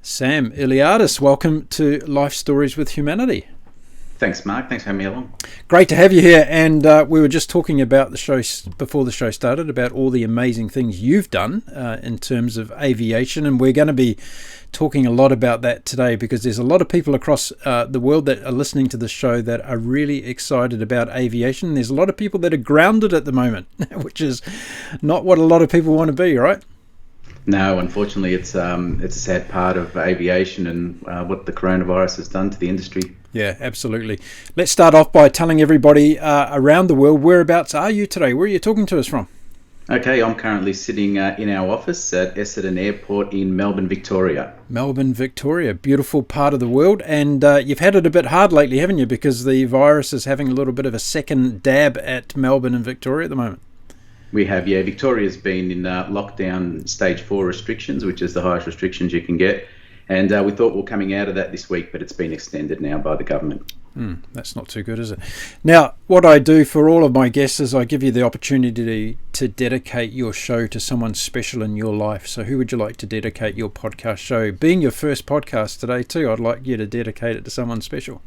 Sam Iliades, welcome to Life Stories with Humanity. Thanks, Mark. Thanks for having me along. Great to have you here. And we were just talking about the show before the show started, about all the amazing things you've done in terms of aviation. And we're going to be talking a lot about that today because there's a lot of people across the world that are listening to the show that are really excited about aviation. There's a lot of people that are grounded at the moment, which is not what a lot of people want to be, right? No, unfortunately, it's a sad part of aviation and what the coronavirus has done to the industry. Yeah, absolutely. Let's start off by telling everybody around the world, whereabouts are you today? Where are you talking to us from? Okay, I'm currently sitting in our office at Essendon Airport in Melbourne, Victoria. Melbourne, Victoria, beautiful part of the world. And you've had it a bit hard lately, haven't you? Because the virus is having a little bit of a second dab at Melbourne and Victoria at the moment. We have, yeah. Victoria's been in lockdown stage 4 restrictions, which is the highest restrictions you can get. And we thought we're coming out of that this week, but it's been extended now by the government. That's not too good, is it? Now, what I do for all of my guests is I give you the opportunity to dedicate your show to someone special in your life. So who would you like to dedicate your podcast show? Being your first podcast today too, I'd like you to dedicate it to someone special.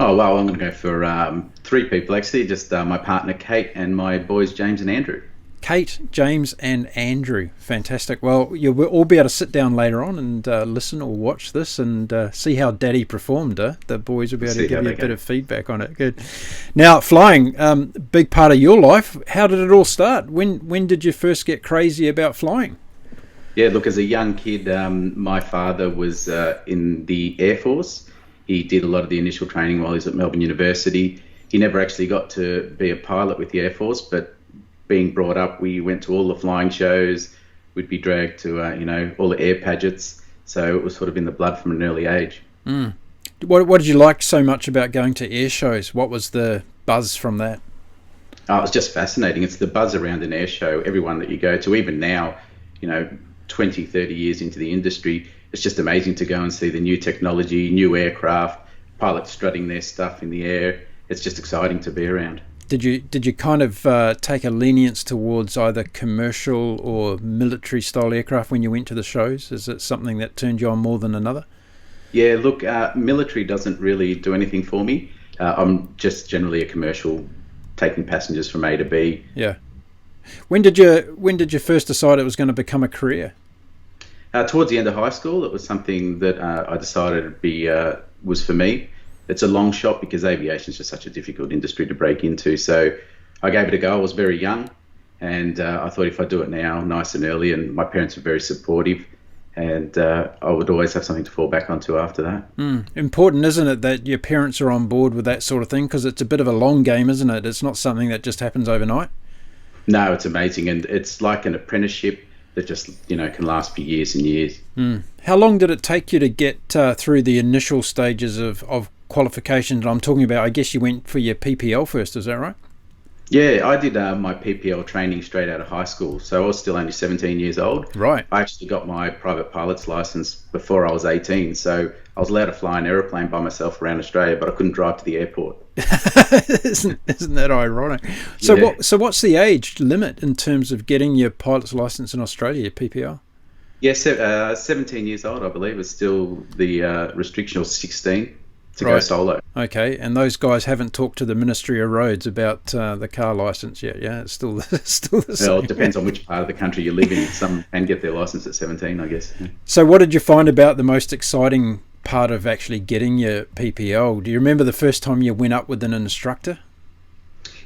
Oh, well, I'm going to go for 3 people, actually. Just my partner, Kate, and my boys, James and Andrew. Kate, James and Andrew. Fantastic. Well, you'll all be able to sit down later on and listen or watch this and see how Daddy performed. The boys will be able to give you a bit of feedback on it. Good. Now, flying, big part of your life. How did it all start? When did you first get crazy about flying? Yeah, look, as a young kid, my father was in the Air Force. He did a lot of the initial training while he was at Melbourne University. He never actually got to be a pilot with the Air Force, but being brought up, we went to all the flying shows. We'd be dragged to, all the air pageants. So it was sort of in the blood from an early age. What did you like so much about going to air shows? What was the buzz from that? Oh, it was just fascinating. It's the buzz around an air show. Everyone that you go to, even now, 20, 30 years into the industry, it's just amazing to go and see the new technology, new aircraft, pilots strutting their stuff in the air. It's just exciting to be around. Did you kind of take a lenience towards either commercial or military style aircraft when you went to the shows? Is it something that turned you on more than another? Yeah, look, military doesn't really do anything for me. I'm just generally a commercial, taking passengers from A to B. Yeah. When did you first decide it was going to become a career? Towards the end of high school, it was something that I decided was for me. It's a long shot because aviation is just such a difficult industry to break into. So I gave it a go. I was very young, and I thought if I do it now, nice and early, and my parents were very supportive, and I would always have something to fall back onto after that. Important, isn't it, that your parents are on board with that sort of thing? Because it's a bit of a long game, isn't it? It's not something that just happens overnight. No, it's amazing, and it's like an apprenticeship that just can last for years and years. How long did it take you to get through the initial stages of qualifications? I'm talking about, I guess you went for your PPL first, is that right? Yeah, I did my PPL training straight out of high school, so I was still only 17 years old. Right. I actually got my private pilot's license before I was 18, so I was allowed to fly an aeroplane by myself around Australia, but I couldn't drive to the airport. Isn't that ironic? So yeah. What's the age limit in terms of getting your pilot's license in Australia, your PPL? Yeah, 17 years old, I believe, is still the restriction, or 16 to go solo. Okay, and those guys haven't talked to the Ministry of Roads about the car license yet, yeah? It's still the same. Well, it depends on which part of the country you live in. Some can get their license at 17, I guess. So what did you find about the most exciting part of actually getting your PPL? Do you remember the first time you went up with an instructor?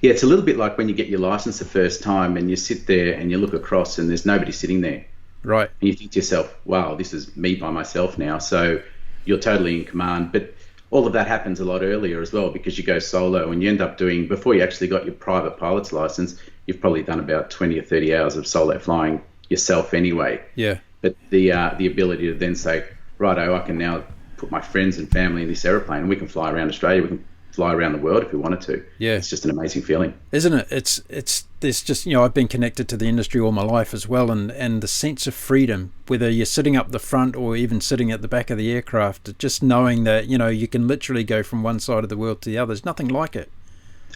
Yeah, it's a little bit like when you get your license the first time and you sit there and you look across and there's nobody sitting there. Right. And you think to yourself, wow, this is me by myself now. So you're totally in command. But all of that happens a lot earlier as well because you go solo and you end up doing, before you actually got your private pilot's license, you've probably done about 20 or 30 hours of solo flying yourself anyway. Yeah. But the ability to then say, righto, I can now put my friends and family in this aeroplane and we can fly around Australia, we can fly around the world if we wanted to. Yeah. It's just an amazing feeling. Isn't it? It's there's just, I've been connected to the industry all my life as well, and the sense of freedom, whether you're sitting up the front or even sitting at the back of the aircraft, just knowing that, you can literally go from one side of the world to the other. There's nothing like it.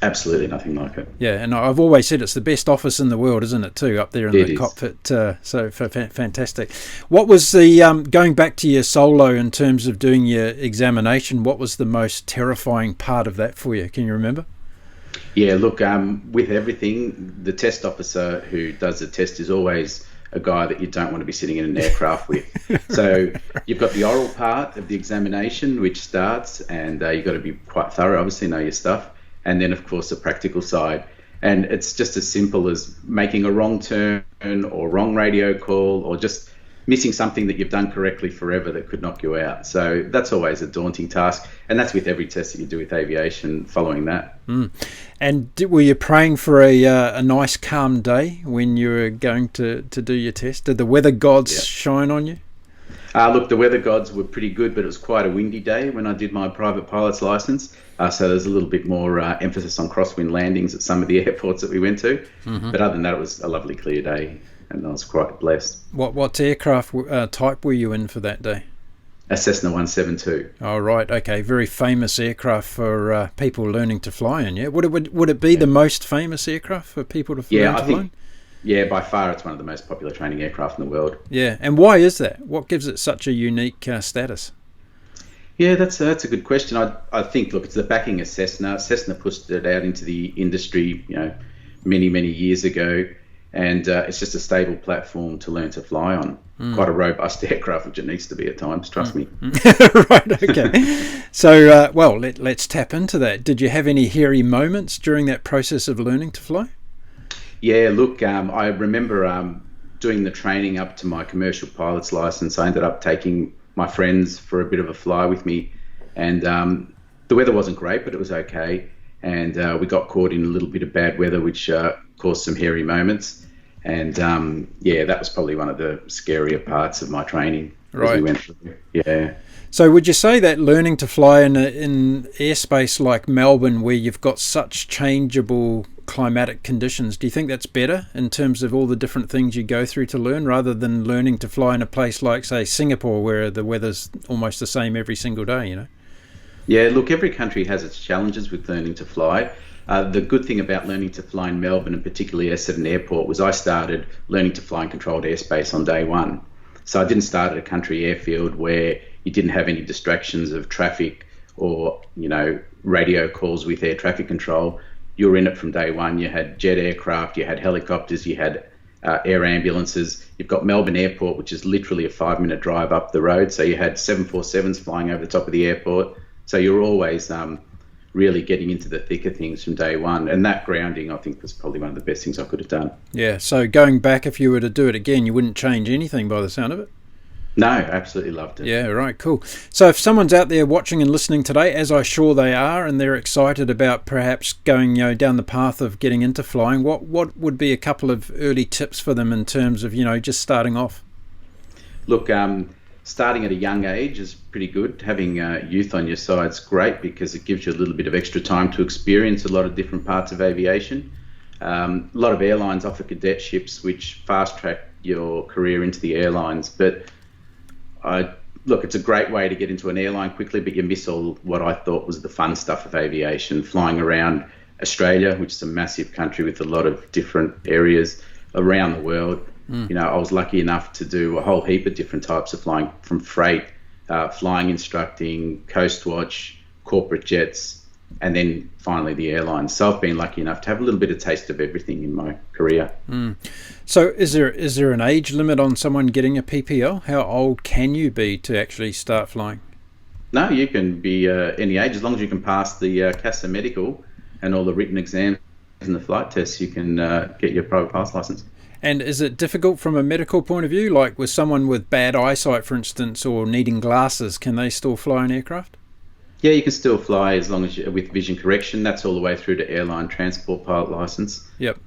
Absolutely nothing like it. Yeah, and I've always said it's the best office in the world, isn't it, too, up there in the cockpit? So fantastic. What was the, going back to your solo in terms of doing your examination, what was the most terrifying part of that for you? Can you remember? Yeah, look, with everything, the test officer who does the test is always a guy that you don't want to be sitting in an aircraft with. So you've got the oral part of the examination, which starts, and you've got to be quite thorough, obviously, know your stuff. And then, of course, the practical side. And it's just as simple as making a wrong turn or wrong radio call or just missing something that you've done correctly forever that could knock you out. So that's always a daunting task. And that's with every test that you do with aviation following that. And were you praying for a nice, calm day when you were going to do your test? Did the weather gods shine on you? Look, the weather gods were pretty good, but it was quite a windy day when I did my private pilot's license. So there's a little bit more emphasis on crosswind landings at some of the airports that we went to. But other than that, it was a lovely clear day, and I was quite blessed. What aircraft type were you in for that day? A Cessna 172. Oh, right. Okay. Very famous aircraft for people learning to fly in, yeah? Would it be the most famous aircraft for people to learn to fly? Yeah, by far it's one of the most popular training aircraft in the world. Yeah, and why is that? What gives it such a unique status? Yeah, that's a good question. I think, look, it's the backing of Cessna. Cessna pushed it out into the industry, many, many years ago, and it's just a stable platform to learn to fly on. Quite a robust aircraft, which it needs to be at times, trust me. Right, okay. So, let's tap into that. Did you have any hairy moments during that process of learning to fly? Yeah, look, I remember doing the training up to my commercial pilot's license. I ended up taking my friends for a bit of a fly with me, and the weather wasn't great, but it was okay. And we got caught in a little bit of bad weather, which caused some hairy moments. And that was probably one of the scarier parts of my training. Right. We went through. Yeah. So would you say that learning to fly in airspace like Melbourne, where you've got such changeable climatic conditions, do you think that's better in terms of all the different things you go through to learn, rather than learning to fly in a place like, say, Singapore, where the weather's almost the same every single day, Yeah, look, every country has its challenges with learning to fly. The good thing about learning to fly in Melbourne, and particularly Essendon Airport, was I started learning to fly in controlled airspace on day one. So I didn't start at a country airfield where you didn't have any distractions of traffic or, radio calls with air traffic control. You were in it from day one. You had jet aircraft, you had helicopters, you had air ambulances. You've got Melbourne Airport, which is literally a 5-minute drive up the road. So you had 747s flying over the top of the airport. So you're always really getting into the thick of things from day one. And that grounding, I think, was probably one of the best things I could have done. Yeah, so going back, if you were to do it again, you wouldn't change anything by the sound of it? No, absolutely loved it. Yeah, right, cool. So if someone's out there watching and listening today, as I'm sure they are, and they're excited about perhaps going down the path of getting into flying, what would be a couple of early tips for them in terms of, just starting off? Look, starting at a young age is pretty good. Having youth on your side is great because it gives you a little bit of extra time to experience a lot of different parts of aviation. A lot of airlines offer cadetships, which fast-track your career into the airlines, but look, it's a great way to get into an airline quickly, but you miss all what I thought was the fun stuff of aviation, flying around Australia, which is a massive country with a lot of different areas around the world. I was lucky enough to do a whole heap of different types of flying, from freight, flying instructing, coast watch, corporate jets, and then finally the airlines. So I've been lucky enough to have a little bit of taste of everything in my career. So is there an age limit on someone getting a PPL? How old can you be to actually start flying? No, you can be any age, as long as you can pass the CASA medical and all the written exams and the flight tests, you can get your private pilot's license. And is it difficult from a medical point of view? Like with someone with bad eyesight, for instance, or needing glasses, can they still fly an aircraft? Yeah, you can still fly as long as with vision correction. That's all the way through to airline transport pilot license. Yep.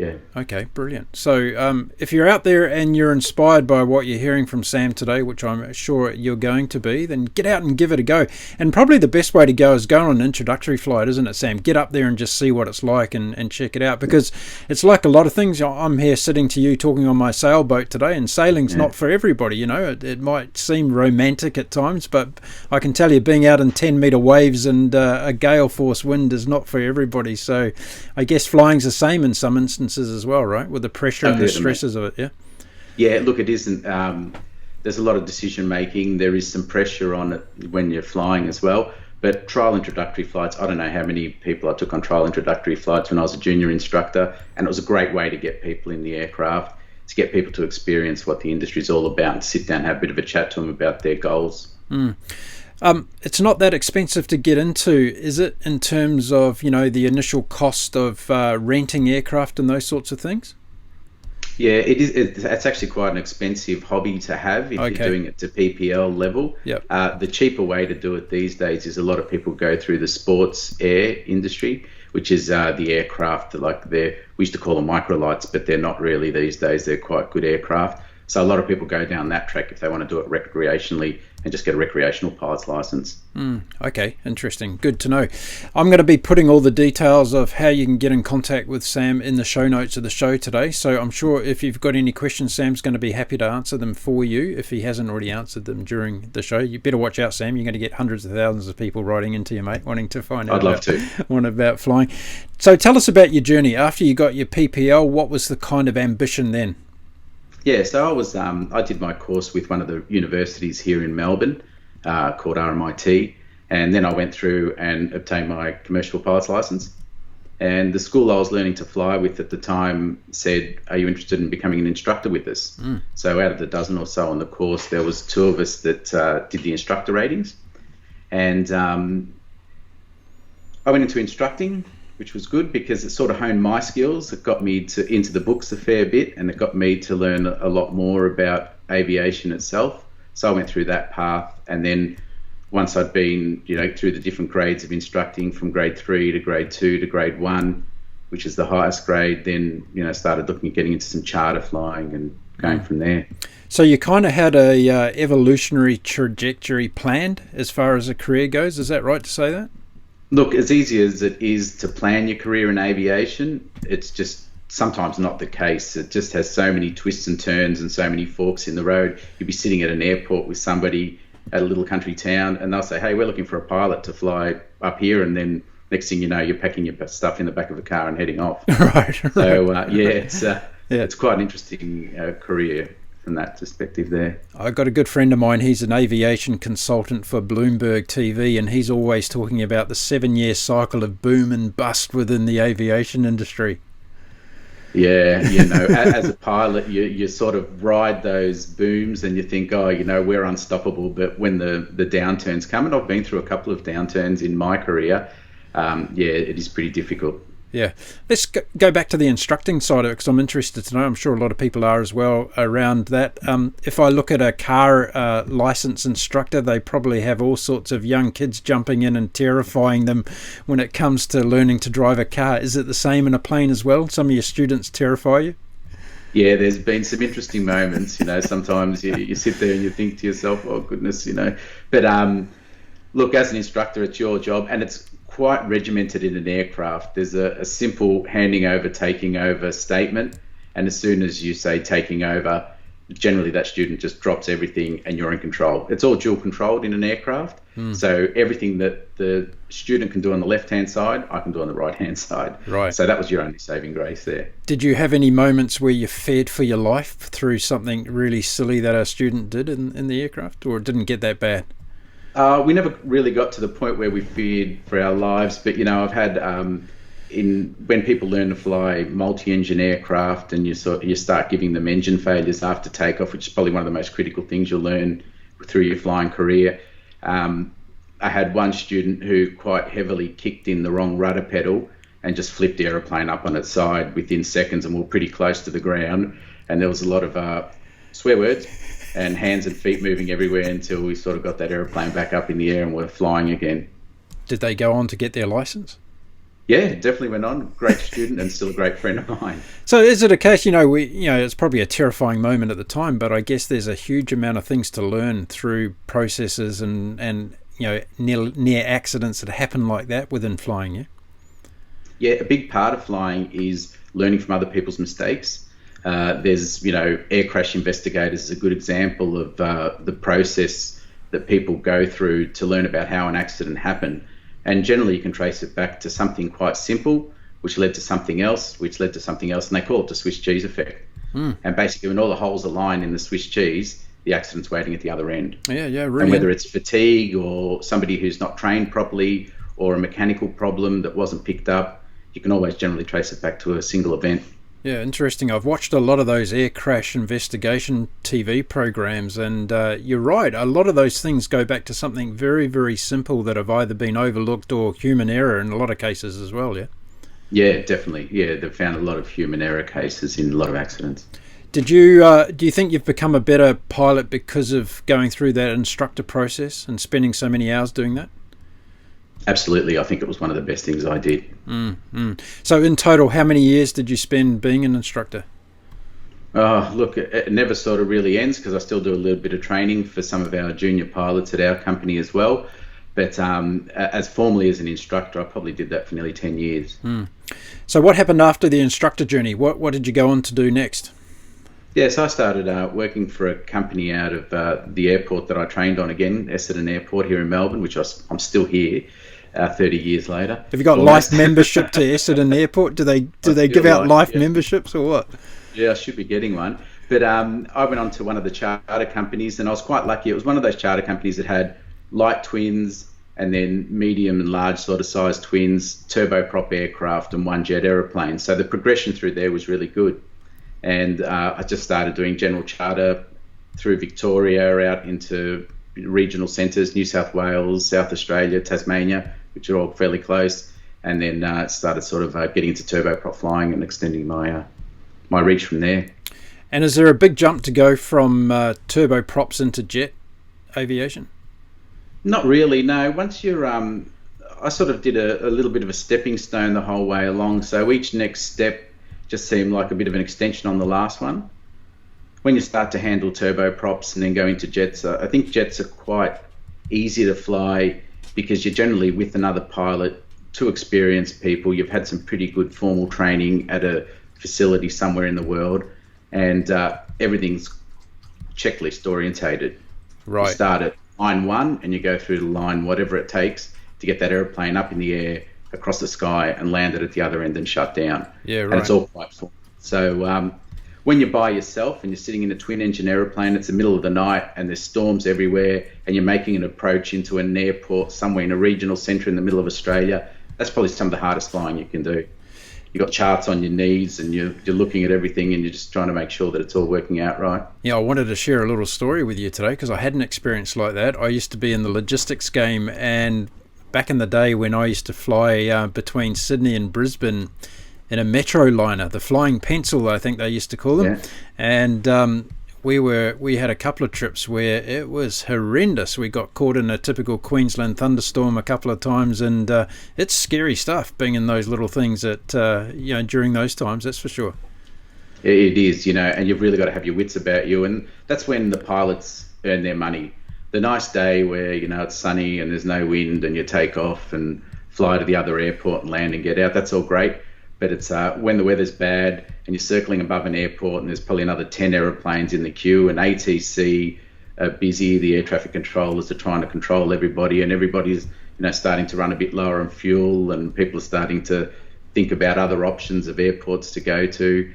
Yeah. Okay, brilliant. So if you're out there and you're inspired by what you're hearing from Sam today, which I'm sure you're going to be, then get out and give it a go. And probably the best way to go is go on an introductory flight, isn't it, Sam? Get up there and just see what it's like and check it out, because it's like a lot of things. I'm here sitting to you talking on my sailboat today, and sailing's not for everybody. It might seem romantic at times, but I can tell you being out in 10-metre waves and a gale force wind is not for everybody. So I guess flying's the same in some instances as well, right, with the pressure and the stresses of it. Yeah, look, it isn't, there's a lot of decision making. There is some pressure on it when you're flying as well, but trial introductory flights, I don't know how many people I took on trial introductory flights when I was a junior instructor, and it was a great way to get people in the aircraft, to get people to experience what the industry is all about, and sit down and have a bit of a chat to them about their goals. It's not that expensive to get into, is it, in terms of, the initial cost of renting aircraft and those sorts of things? Yeah, it is. It's actually quite an expensive hobby to have if you're doing it to PPL level. Yep. The cheaper way to do it these days is a lot of people go through the sports air industry, which is the aircraft, we used to call them microlights, but they're not really these days. They're quite good aircraft. So a lot of people go down that track if they want to do it recreationally and just get a recreational pilot's license. Okay, interesting. Good to know. I'm going to be putting all the details of how you can get in contact with Sam in the show notes of the show today. So I'm sure if you've got any questions, Sam's going to be happy to answer them for you if he hasn't already answered them during the show. You better watch out, Sam. You're going to get hundreds of thousands of people writing into you, mate, wanting to find out about flying. So tell us about your journey. After you got your PPL, what was the kind of ambition then? Yeah, so I did my course with one of the universities here in Melbourne called RMIT, and then I went through and obtained my commercial pilot's license. And the school I was learning to fly with at the time said, "Are you interested in becoming an instructor with us?" So out of the dozen or so on the course, there was 2 of us that did the instructor ratings, and I went into instructing, which was good because it sort of honed my skills. It got me into the books a fair bit, and it got me to learn a lot more about aviation itself. So I went through that path, and then once I'd been, through the different grades of instructing from grade 3 to grade 2 to grade 1, which is the highest grade, then, started looking at getting into some charter flying and going from there. So you kind of had a evolutionary trajectory planned as far as a career goes. Is that right to say that? Look, as easy as it is to plan your career in aviation, it's just sometimes not the case. It just has so many twists and turns and so many forks in the road. You'd be sitting at an airport with somebody at a little country town, and they'll say, "Hey, we're looking for a pilot to fly up here," and then next thing you know, you're packing your stuff in the back of a car and heading off. Right. So it's quite an interesting career from that perspective there. I've got a good friend of mine. He's an aviation consultant for Bloomberg TV, and he's always talking about the 7-year cycle of boom and bust within the aviation industry. Yeah, as a pilot, you sort of ride those booms and you think, we're unstoppable. But when the downturns come, and I've been through a couple of downturns in my career, it is pretty difficult. Yeah. Let's go back to the instructing side of it, because I'm interested to know, I'm sure a lot of people are as well, around that. If I look at a car license instructor, they probably have all sorts of young kids jumping in and terrifying them when it comes to learning to drive a car. Is it the same in a plane as well? Some of your students terrify you? Yeah, there's been some interesting moments. Sometimes you sit there and you think to yourself, "Oh, goodness," But look, as an instructor, it's your job, and it's quite regimented in an aircraft. There's a simple handing over, taking over statement, and as soon as you say taking over, generally that student just drops everything and you're in control. It's all dual controlled in an aircraft, so everything that the student can do on the left hand side, I can do on the right hand side. Right. So that was your only saving grace there. Did you have any moments where you feared for your life through something really silly that a student did in the aircraft, or it didn't get that bad? We never really got to the point where we feared for our lives, but I've had when people learn to fly multi-engine aircraft, and you start giving them engine failures after takeoff, which is probably one of the most critical things you'll learn through your flying career. I had one student who quite heavily kicked in the wrong rudder pedal and just flipped the aeroplane up on its side within seconds, and we were pretty close to the ground, and there was a lot of swear words and hands and feet moving everywhere until we sort of got that aeroplane back up in the air and we're flying again. Did they go on to get their license? Yeah, definitely went on. Great student and still a great friend of mine. So is it a case, it's probably a terrifying moment at the time, but I guess there's a huge amount of things to learn through processes and near accidents that happen like that within flying, yeah? Yeah, a big part of flying is learning from other people's mistakes. There's, air crash investigators is a good example of the process that people go through to learn about how an accident happened. And generally, you can trace it back to something quite simple, which led to something else, which led to something else, and they call it the Swiss cheese effect. And basically, when all the holes align in the Swiss cheese, the accident's waiting at the other end. Yeah, really. And whether it's fatigue or somebody who's not trained properly or a mechanical problem that wasn't picked up, you can always generally trace it back to a single event. Yeah, interesting. I've watched a lot of those air crash investigation TV programs, and you're right. A lot of those things go back to something very, very simple that have either been overlooked or human error in a lot of cases as well, yeah? Yeah, definitely. Yeah, they've found a lot of human error cases in a lot of accidents. Do you think you've become a better pilot because of going through that instructor process and spending so many hours doing that? Absolutely. I think it was one of the best things I did. So in total, how many years did you spend being an instructor? Look, it never sort of really ends because I still do a little bit of training for some of our junior pilots at our company as well. But as formally as an instructor, I probably did that for nearly 10 years. So what happened after the instructor journey? What did you go on to do next? Yes, I started working for a company out of the airport that I trained on again, Essendon Airport here in Melbourne, which I'm still here 30 years later. Have you got life membership to Essendon Airport? Do they give out life memberships or what? Yeah, I should be getting one. But I went on to one of the charter companies, and I was quite lucky. It was one of those charter companies that had light twins and then medium and large sort of size twins, turboprop aircraft and one jet aeroplane. So the progression through there was really good. And I just started doing general charter through Victoria out into regional centres, New South Wales, South Australia, Tasmania, which are all fairly close. And then started sort of getting into turboprop flying and extending my reach from there. And is there a big jump to go from turboprops into jet aviation? Not really, no. Once you're, I sort of did a little bit of a stepping stone the whole way along. So each next step just seemed like a bit of an extension on the last one. When you start to handle turboprops and then go into jets, I think jets are quite easy to fly because you're generally with another pilot, two experienced people. You've had some pretty good formal training at a facility somewhere in the world, and everything's checklist orientated. Right. You start at line 1 and you go through the line, whatever it takes to get that airplane up in the air, across the sky and land it at the other end and shut down. Yeah, right. And it's all quite full. So when you're by yourself and you're sitting in a twin engine aeroplane, it's the middle of the night and there's storms everywhere and you're making an approach into an airport somewhere in a regional centre in the middle of Australia, that's probably some of the hardest flying you can do. You've got charts on your knees and you're looking at everything and you're just trying to make sure that it's all working out right. Yeah, I wanted to share a little story with you today because I had an experience like that. I used to be in the logistics game, and back in the day when I used to fly between Sydney and Brisbane in a metro liner, the Flying Pencil, I think they used to call them. Yeah. And we had a couple of trips where it was horrendous. We got caught in a typical Queensland thunderstorm a couple of times, and it's scary stuff being in those little things at during those times, that's for sure. It is, and you've really got to have your wits about you, and that's when the pilots earn their money. The nice day where it's sunny and there's no wind and you take off and fly to the other airport and land and get out, that's all great. But it's when the weather's bad and you're circling above an airport and there's probably another 10 aeroplanes in the queue and ATC are busy, the air traffic controllers are trying to control everybody, and everybody's starting to run a bit lower on fuel, and people are starting to think about other options of airports to go to.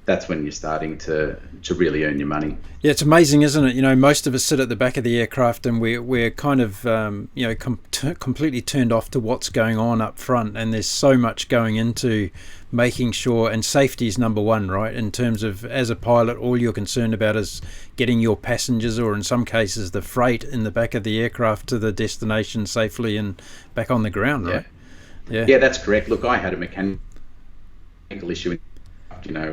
That's when you're starting to really earn your money. Yeah, it's amazing, isn't it? Most of us sit at the back of the aircraft and we're kind of completely turned off to what's going on up front, and there's so much going into making sure, and safety is number one, right? In terms of, as a pilot, all you're concerned about is getting your passengers, or in some cases the freight, in the back of the aircraft to the destination safely and back on the ground, right? Yeah, that's correct. Look, I had a mechanical issue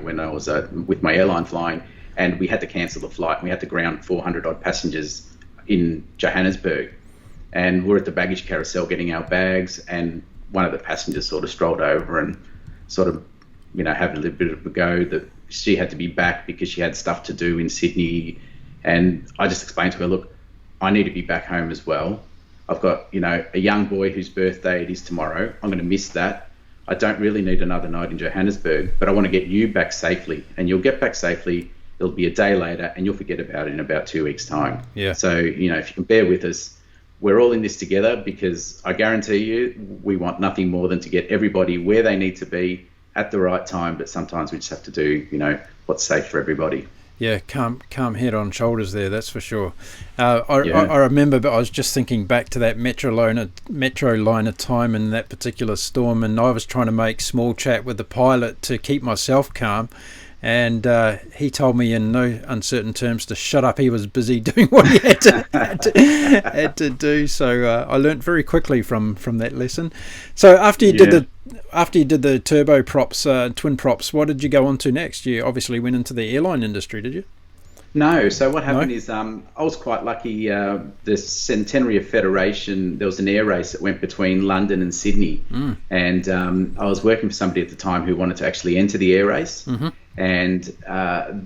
when I was with my airline flying, and we had to cancel the flight. We had to ground 400 odd passengers in Johannesburg, and we're at the baggage carousel getting our bags, and one of the passengers sort of strolled over and sort of, had a little bit of a go that she had to be back because she had stuff to do in Sydney. And I just explained to her, look, I need to be back home as well. I've got, a young boy whose birthday it is tomorrow. I'm going to miss that. I don't really need another night in Johannesburg, but I want to get you back safely, and you'll get back safely. It'll be a day later and you'll forget about it in about 2 weeks' time. Yeah. So, if you can bear with us, we're all in this together, because I guarantee you we want nothing more than to get everybody where they need to be at the right time. But sometimes we just have to do, what's safe for everybody. Yeah, calm head on shoulders there, that's for sure. I remember, but I was just thinking back to that metro liner time in that particular storm, and I was trying to make small chat with the pilot to keep myself calm, and he told me in no uncertain terms to shut up. He was busy doing what he had to do. So I learnt very quickly from that lesson. So after you did the turboprops, twin props, what did you go on to next? You obviously went into the airline industry, did you? No. So what happened is I was quite lucky. The Centenary of Federation, there was an air race that went between London and Sydney. And I was working for somebody at the time who wanted to actually enter the air race. And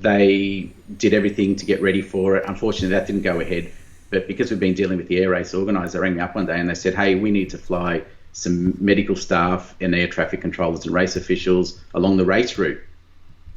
they did everything to get ready for it. Unfortunately, that didn't go ahead. But because we've been dealing with the air race organiser, they rang me up one day and they said, hey, we need to fly some medical staff and air traffic controllers and race officials along the race route.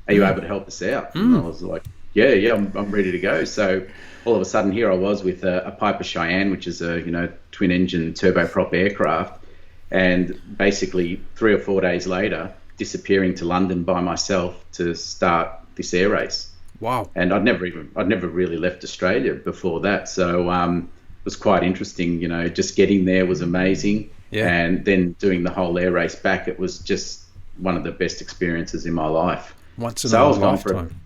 Are you able to help us out? And I was like, yeah, I'm ready to go. So all of a sudden here I was with a Piper Cheyenne, which is a twin engine turboprop aircraft, and basically 3 or 4 days later disappearing to London by myself to start this air race. Wow. And I'd never really left Australia before that, so it was quite interesting. Just getting there was amazing. Yeah. And then doing the whole air race back, it was just one of the best experiences in my life. Once in a lifetime.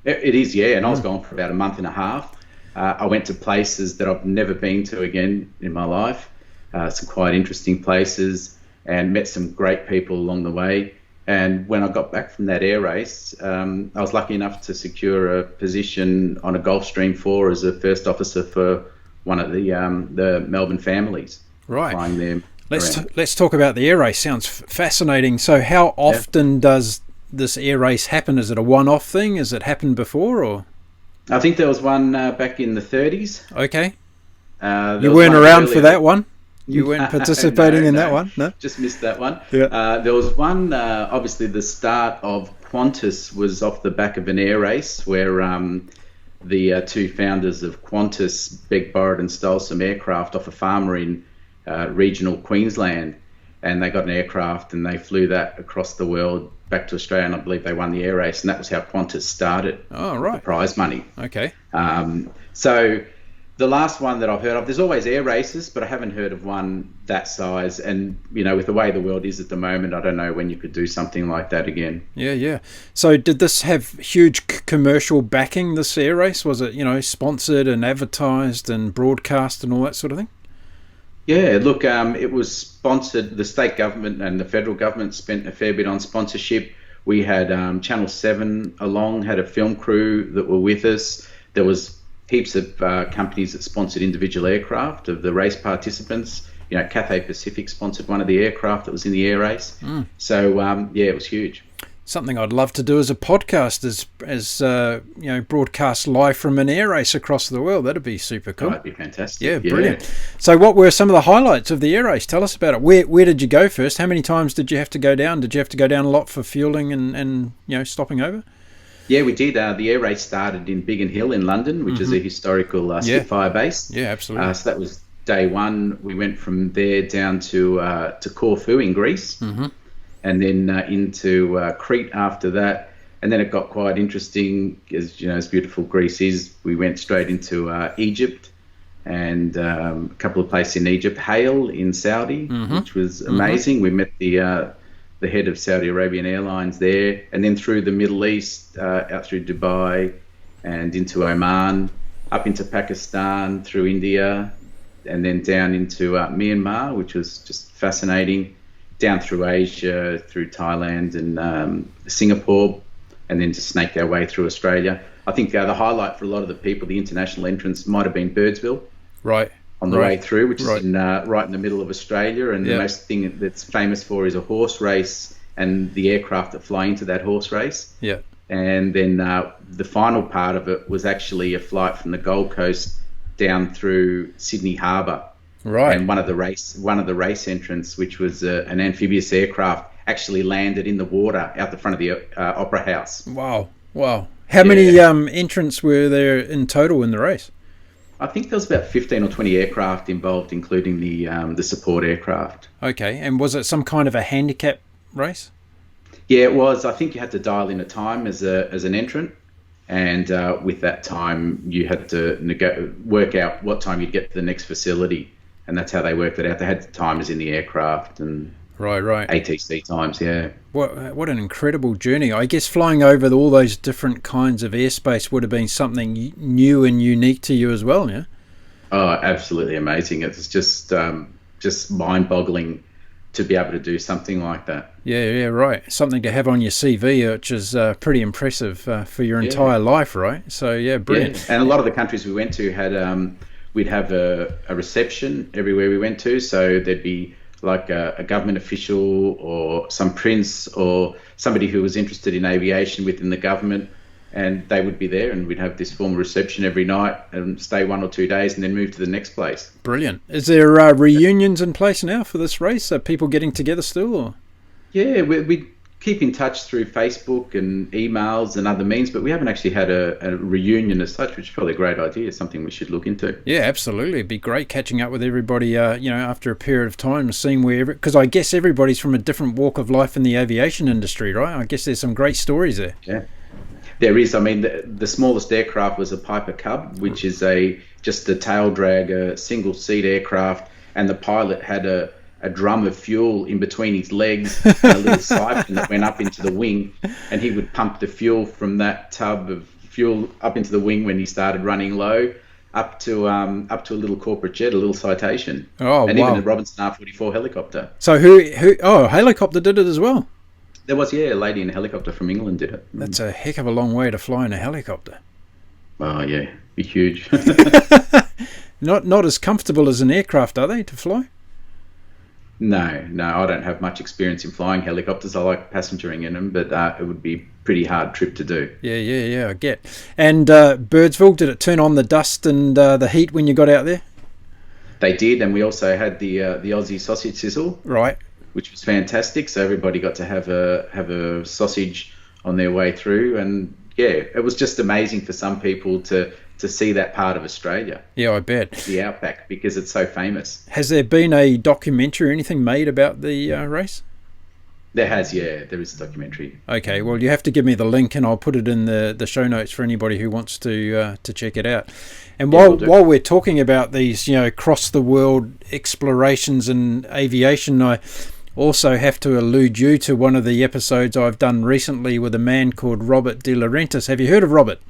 It is, yeah. And I was gone for about a month and a half. I went to places that I've never been to again in my life, some quite interesting places, and met some great people along the way. And when I got back from that air race, I was lucky enough to secure a position on a Gulfstream 4 as a first officer for one of the Melbourne families. Right. Flying them. Let's talk about the air race. Sounds fascinating. So how often does this air race happen? Is it a one-off thing? Has it happened before, or? I think there was one back in the 30s. Okay. You weren't around for that one? You weren't participating in that one? No? Just missed that one. Yeah. There was one, obviously the start of Qantas was off the back of an air race where the two founders of Qantas begged, borrowed and stole some aircraft off a farmer in regional Queensland, and they got an aircraft and they flew that across the world back to Australia, and I believe they won the air race, and that was how Qantas started. Oh, right. The prize money. Okay. So the last one that I've heard of, there's always air races, but I haven't heard of one that size. And, with the way the world is at the moment, I don't know when you could do something like that again. Yeah. So did this have huge commercial backing, this air race? Was it, sponsored and advertised and broadcast and all that sort of thing? Yeah, look, it was sponsored. The state government and the federal government spent a fair bit on sponsorship. We had Channel 7 along, had a film crew that were with us. There was heaps of companies that sponsored individual aircraft of the race participants. Cathay Pacific sponsored one of the aircraft that was in the air race. So, it was huge. Something I'd love to do as a podcast is broadcast live from an air race across the world. That'd be super cool. That'd be fantastic. Yeah, brilliant. So what were some of the highlights of the air race? Tell us about it. Where did you go first? How many times did you have to go down? Did you have to go down a lot for fueling and stopping over? Yeah, we did. The air race started in Biggin Hill in London, which is a historical Spitfire base. Yeah, absolutely. So that was day one. We went from there down to Corfu in Greece. And then into Crete after that, and then it got quite interesting. As beautiful Greece is, we went straight into Egypt, and a couple of places in Egypt, Hale in Saudi, which was amazing. We met the head of Saudi Arabian Airlines there, and then through the Middle East, out through Dubai, and into Oman, up into Pakistan, through India, and then down into Myanmar, which was just fascinating. Down through Asia, through Thailand and Singapore, and then to snake our way through Australia. I think the highlight for a lot of the people, the international entrance, might have been Birdsville. Right. on the way through, which is Right. right in the middle of Australia. And the most thing that's famous for is a horse race and the aircraft that fly into that horse race. Yeah. And then the final part of it was actually a flight from the Gold Coast down through Sydney Harbour. Right. And one of the race entrants, which was an amphibious aircraft, actually landed in the water out the front of the Opera House. Wow. How many entrants were there in total in the race? I think there was about 15 or 20 aircraft involved, including the support aircraft. Okay. And was it some kind of a handicap race? Yeah, it was. I think you had to dial in a time as an entrant, and with that time, you had to work out what time you'd get to the next facility, and that's how they worked it out. They had timers in the aircraft and Right. ATC times. Yeah. What an incredible journey. I guess flying over all those different kinds of airspace would have been something new and unique to you as well, yeah? Oh, absolutely amazing. It's just mind-boggling to be able to do something like that. Yeah, right. Something to have on your CV, which is pretty impressive for your entire life, right? So, yeah, brilliant. Yeah. And a lot of the countries we went to had, we'd have a reception everywhere we went to. So there'd be like a government official or some prince or somebody who was interested in aviation within the government, and they would be there, and we'd have this formal reception every night and stay 1 or 2 days and then move to the next place. Brilliant. Is there reunions in place now for this race? Are people getting together still? Or? Yeah, we keep in touch through Facebook and emails and other means, but we haven't actually had a reunion as such, which is probably a great idea, something we should look into. Yeah, absolutely. It'd be great catching up with everybody, after a period of time, seeing because I guess everybody's from a different walk of life in the aviation industry, right? I guess there's some great stories there. Yeah. There is. I mean, the smallest aircraft was a Piper Cub, which is just a tail drag, a single seat aircraft, and the pilot had a drum of fuel in between his legs and a little siphon that went up into the wing, and he would pump the fuel from that tub of fuel up into the wing when he started running low, up to a little corporate jet, a little Citation. Oh, and wow. even the Robinson R-44 helicopter. So a helicopter did it as well? There was, a lady in a helicopter from England did it. That's a heck of a long way to fly in a helicopter. Oh, yeah. Be huge. Not as comfortable as an aircraft, are they, to fly? No, I don't have much experience in flying helicopters. I like passengering in them, but it would be a pretty hard trip to do. Yeah, I get. And Birdsville, did it turn on the dust and the heat when you got out there? They did, and we also had the Aussie sausage sizzle, right, which was fantastic. So everybody got to have a sausage on their way through, and yeah, it was just amazing for some people to see that part of Australia. Yeah, I bet. The outback, because it's so famous. Has there been a documentary or anything made about the race? There has, yeah. There is a documentary. Okay, well, you have to give me the link and I'll put it in the show notes for anybody who wants to check it out. And while we're talking about these, cross the world explorations in aviation, I also have to allude you to one of the episodes I've done recently with a man called Robert de Laurentiis. Have you heard of Robert?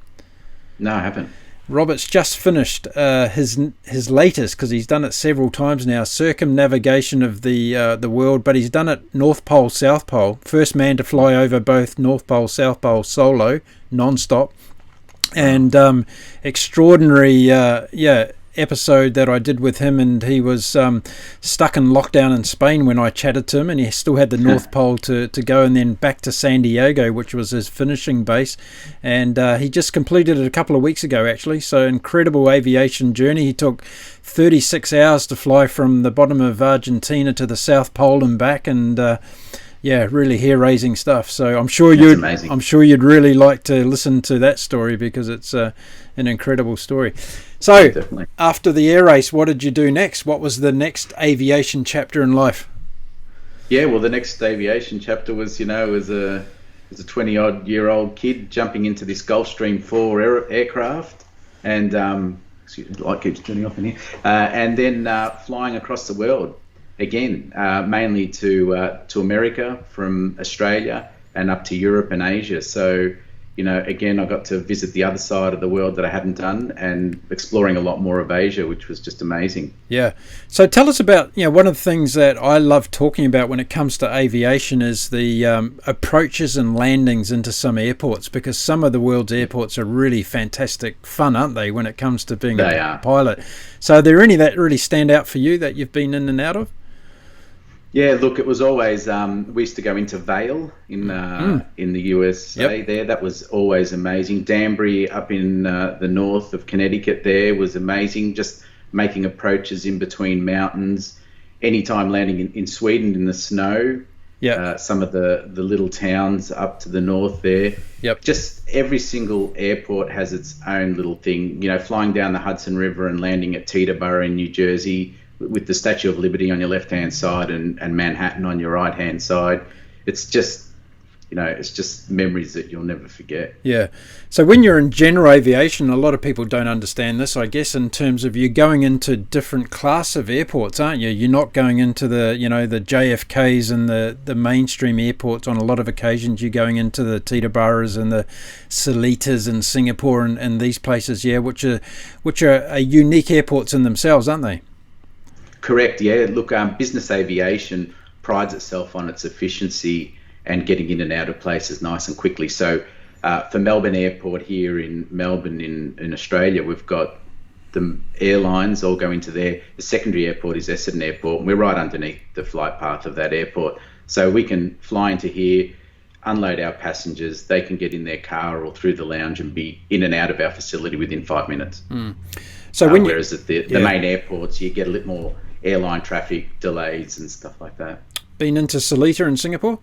No, I haven't. Robert's just finished his latest, because he's done it several times now, circumnavigation of the world, but he's done it North Pole, South Pole. First man to fly over both North Pole, South Pole solo, non-stop. And extraordinary episode that I did with him, and he was stuck in lockdown in Spain when I chatted to him, and he still had the North Pole to go, and then back to San Diego, which was his finishing base, and he just completed it a couple of weeks ago actually. So incredible aviation journey. He took 36 hours to fly from the bottom of Argentina to the South Pole and back, and really hair-raising stuff. So I'm sure you'd really like to listen to that story, because it's an incredible story. So after the air race, what did you do next? What was the next aviation chapter in life? Yeah, well, the next aviation chapter was, as a 20-odd-year-old kid jumping into this Gulfstream 4 aircraft, and excuse me, the light keeps turning off in here, and then flying across the world. Again, mainly to America from Australia and up to Europe and Asia. So, again, I got to visit the other side of the world that I hadn't done and exploring a lot more of Asia, which was just amazing. Yeah. So tell us about, one of the things that I love talking about when it comes to aviation is the approaches and landings into some airports, because some of the world's airports are really fantastic fun, aren't they, when it comes to being a pilot? So are there any that really stand out for you that you've been in and out of? Yeah, look, it was always, we used to go into Vail in the USA. Yep. There. That was always amazing. Danbury up in the north of Connecticut there was amazing, just making approaches in between mountains. Anytime landing in Sweden in the snow, some of the little towns up to the north there. Yep. Just every single airport has its own little thing. Flying down the Hudson River and landing at Teterboro in New Jersey, with the Statue of Liberty on your left-hand side and Manhattan on your right-hand side. It's just, it's just memories that you'll never forget. Yeah. So when you're in general aviation, a lot of people don't understand this, I guess, in terms of you're going into different class of airports, aren't you? You're not going into the, the JFKs and the mainstream airports. On a lot of occasions, you're going into the Teterboro's and the Seletas in Singapore and these places, which are unique airports in themselves, aren't they? Correct, yeah. Look, business aviation prides itself on its efficiency and getting in and out of places nice and quickly. So for Melbourne Airport here in Melbourne in Australia, we've got the airlines all go into there. The secondary airport is Essendon Airport, and we're right underneath the flight path of that airport. So we can fly into here, unload our passengers, they can get in their car or through the lounge and be in and out of our facility within 5 minutes. So whereas at the main airports, you get a little more airline traffic delays and stuff like that. Been into Seleta in Singapore?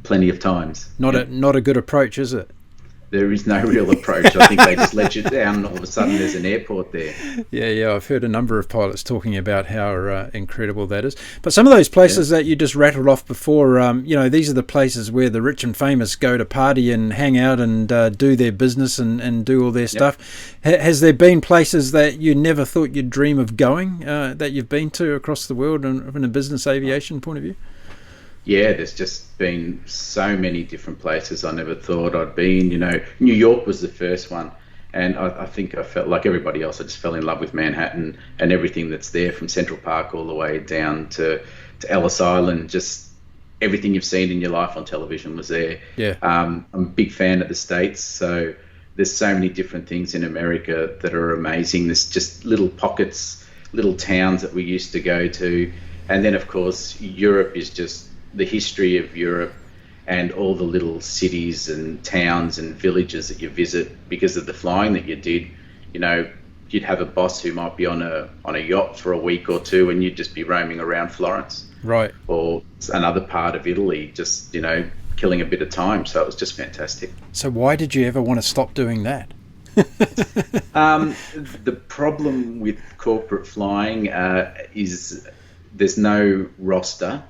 Plenty of times. Not a good approach, is it? There is no real approach. I think they just let you down and all of a sudden there's an airport there. Yeah, I've heard a number of pilots talking about how incredible that is. But some of those places that you just rattled off before, these are the places where the rich and famous go to party and hang out and do their business and do all their stuff. Has there been places that you never thought you'd dream of going that you've been to across the world from a business aviation point of view? Yeah, there's just been so many different places I never thought I'd been. New York was the first one. And I think I felt like everybody else. I just fell in love with Manhattan and everything that's there, from Central Park all the way down to Ellis Island. Just everything you've seen in your life on television was there. Yeah. I'm a big fan of the States. So there's so many different things in America that are amazing. There's just little pockets, little towns that we used to go to. And then, of course, Europe is just the history of Europe and all the little cities and towns and villages that you visit because of the flying that you did. You'd have a boss who might be on a yacht for a week or two and you'd just be roaming around Florence. Right. Or another part of Italy, just, killing a bit of time. So it was just fantastic. So why did you ever want to stop doing that? The problem with corporate flying is there's no roster.